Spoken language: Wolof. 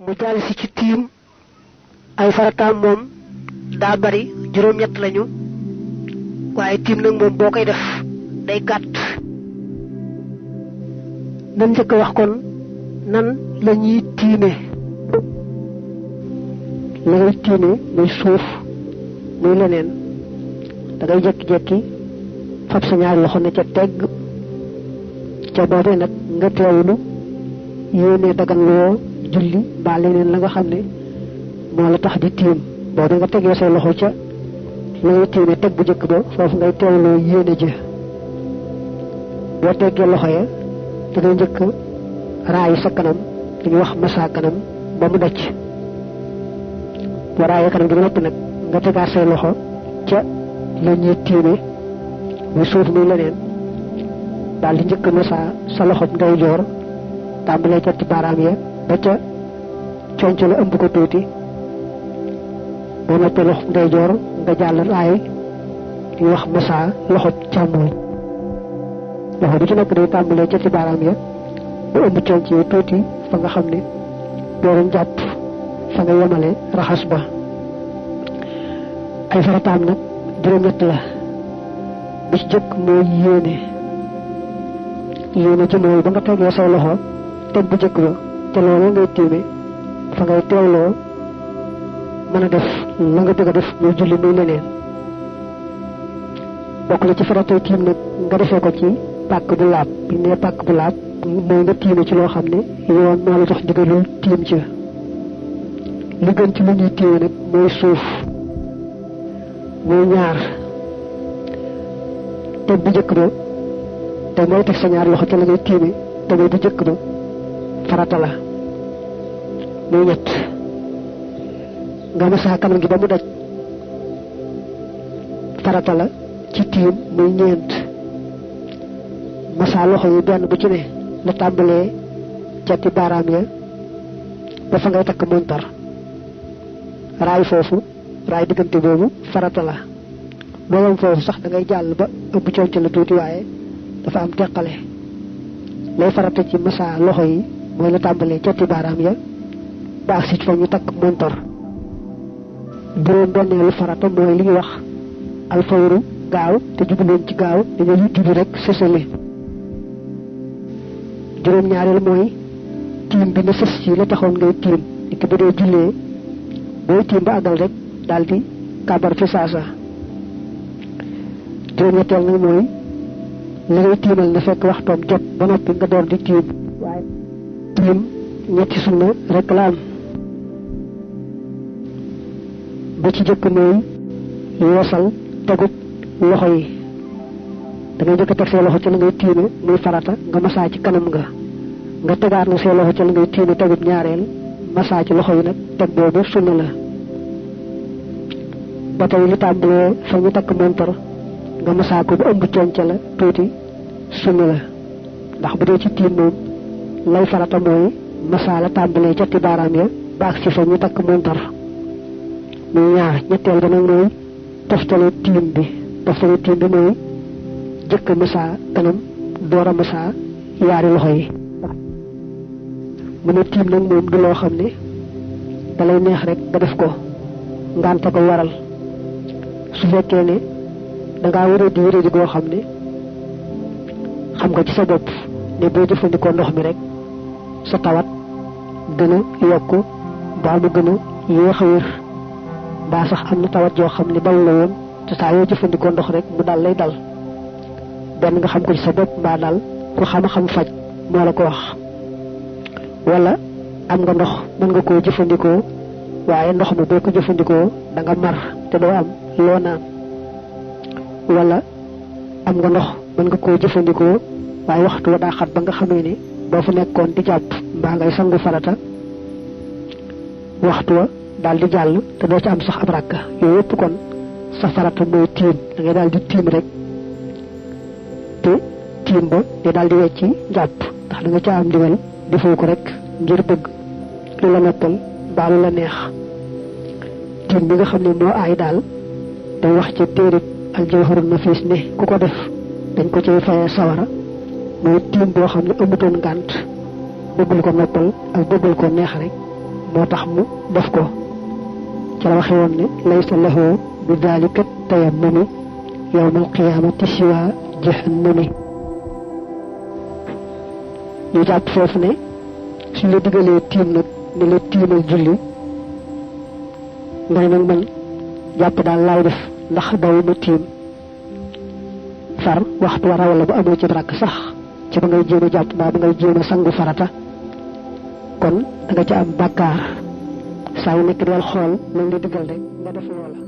mu jall ci ci tim ay farataam moom daa bari juróom-ñett lañu waaye tim nag moom boo koy def day gàtt nan njëkk wax kon nan la ñuy tiime la ngay tiime muy suuf muy leneen da ngay jekki-jekki fab sa ñaari loxo ne ca tegg ca boobee nag nga teewlu yéene dagan loo julli ba leneen la nga xam ne moo la tax di tiim boobee nga tegee say loxo ca la ngay tiime teg bu jëkk ba foofu ngay teewloo yéene ja boo teggee loxo ya da ngay njëkk raay sa kanam dañuy wax massa kanam ba mu dacc boo raayee kanam gi ba noppi nag nga tegaat say loxo ca la ñuy tiime muy suuf muy leneen daal di njëkk massa sa loxo ndeyjoor tàmbalee ca ci baaraam ya ba ca conc la ëmb ko tuuti boo noppee loxo ndeyjoor nga jàll raay di wax massa loxo càmmooñ loxo bu ci nekk day tàmbalee ca ci baaraam ya ba ëmb conc yi tuuti fa nga xam ne dooram jàpp fa nga yemale raxas ba ay farataam nag juróom-ñett la bu ci jëkk mooy yéene ci mooy ba nga tegee say loxo teg bu jëkk ba te loolu ngay tiime fa ngay teewloo mën a def la nga bëgg a def muy julli muy leneen bokk na ci faratay tiim nag nga defee ko ci pàkk bu laab bi ne pàkk bu laab mooy nga tiime ci loo xam ne yoon moo la jox ndigalul tiim ci li gën ci lu ñuy tiime nag mooy suuf muy ñaar teg bu jëkk ba te mooy teg sa ñaar loxo ca la ngay tiime te mooy bu jëkk ba farata la muy ñett nga massa kanam gi ba mu daj farata la ci tiim muy ñeent massa loxo yi benn bu ci ne la tàmbalee ca ti baaraam ya ba fa ngay takk montar raay foofu raay diggante boobu farata la boobu foofu sax da ngay jàll ba ëpp conc la tuuti waaye dafa am teqale lay farata ci massa loxo yi mooy la tàmbalee ca ti baaraam ya ba ak sit fa ñu takk montar juróom benneelu farata mooy li ñuy wax alfawru gaaw te jubluwoon ci gaaw dañuy julli rek sësale juróom ñaareel mooy tiim bi na sës ci la taxoon ngay tiim niki bu dee jullee booy tiim ba àggal rek daal di kàbbar fi saasa juróom ñetteel nag mooy la ngay tiimal na fekk waxtoom jot ba noppi nga door di tiim waaye tiim ñetti sunna rek la am ba ci jëkk mooy yeesal tegub loxo yi da ngay jëkk teg say loxo ci la ngay tiime muy farata nga massa ci kanam nga tegaat na say loxo ci la ngay tiime tegub ñaareel massa ci loxo yi nag teg boobu sunna la ba tey li tàmbalee fa ñu takk montar nga massa ko bu ëmb conc la tuuti sunna la ndax bu dee ci tiim moom lay farata mooy massa la tàmbalee ca ti baaraam ya baax ci fa ñu takk montar muy ñaar ñetteel ba nag mooy toftale tiim bi mooy jëkk massa kanam door a massa yaari loxo yi mu ne tiim nag moom du loo xam ne da lay neex rek nga def ko ngànte ko waral su fekkee ne dangaa wéradi goo xam ne xam nga ci sa bopp ne boo jëfandikoo ndox mi rek sa tawat gën a yokku baa mu gën a yéex a wér baa sax am na tawat joo xam ne dal la woon te saa yoo jëfandikoo ndox rek mu dal lay dal benn nga xam ko ci sa bopp mbaa dal ku xam-xam faj moo la ko wax wala am nga ndox mën nga koo jëfandikoo waaye ndox mi boo ko jëfandikoo da nga mar te doo am loo naan wala am nga ndox mën nga koo jëfandikoo waaye waxtu wa daa xat ba nga xamee ne boo fa nekkoon di jàpp mbaa ngay sangu farata waxtu wa daal di jàll te doo ci am sax ab rakka yooyu yëpp kon sa farata mooy tiim da ngay daal di tiim rek te tiim ba di daal di wecci jàpp ndax da nga ca am ndigal defoo ko rek ngir bëgg lu la noppal baa lu la neex tiim bi nga xam ne moo aay daal day wax ca téerib aljawharun nafis ne ku ko def dañ ko cay fayee sawara mooy tiim boo xam ne amutoon ngànt bëggul ko noppal ak bëggul ko neex rek moo tax mu def ko ci la waxe woon ne laysa lahu bi dalika tayammumi yawmal qiyaamati siwa jahannami ñu jàpp foofu ne suñ la diggalee tiim nag ne la tiimal julli ngay nag man jàpp daal laay def ndax dawuma tiim far waxtu wa raw la bu amoo ci rakk sax ci ba ngay jéem a jàpp mbaa ba ngay jéem a sangu farata kon da nga ca am bàkkaar saa yu nekk del xool nañ la diggal rek nga def loola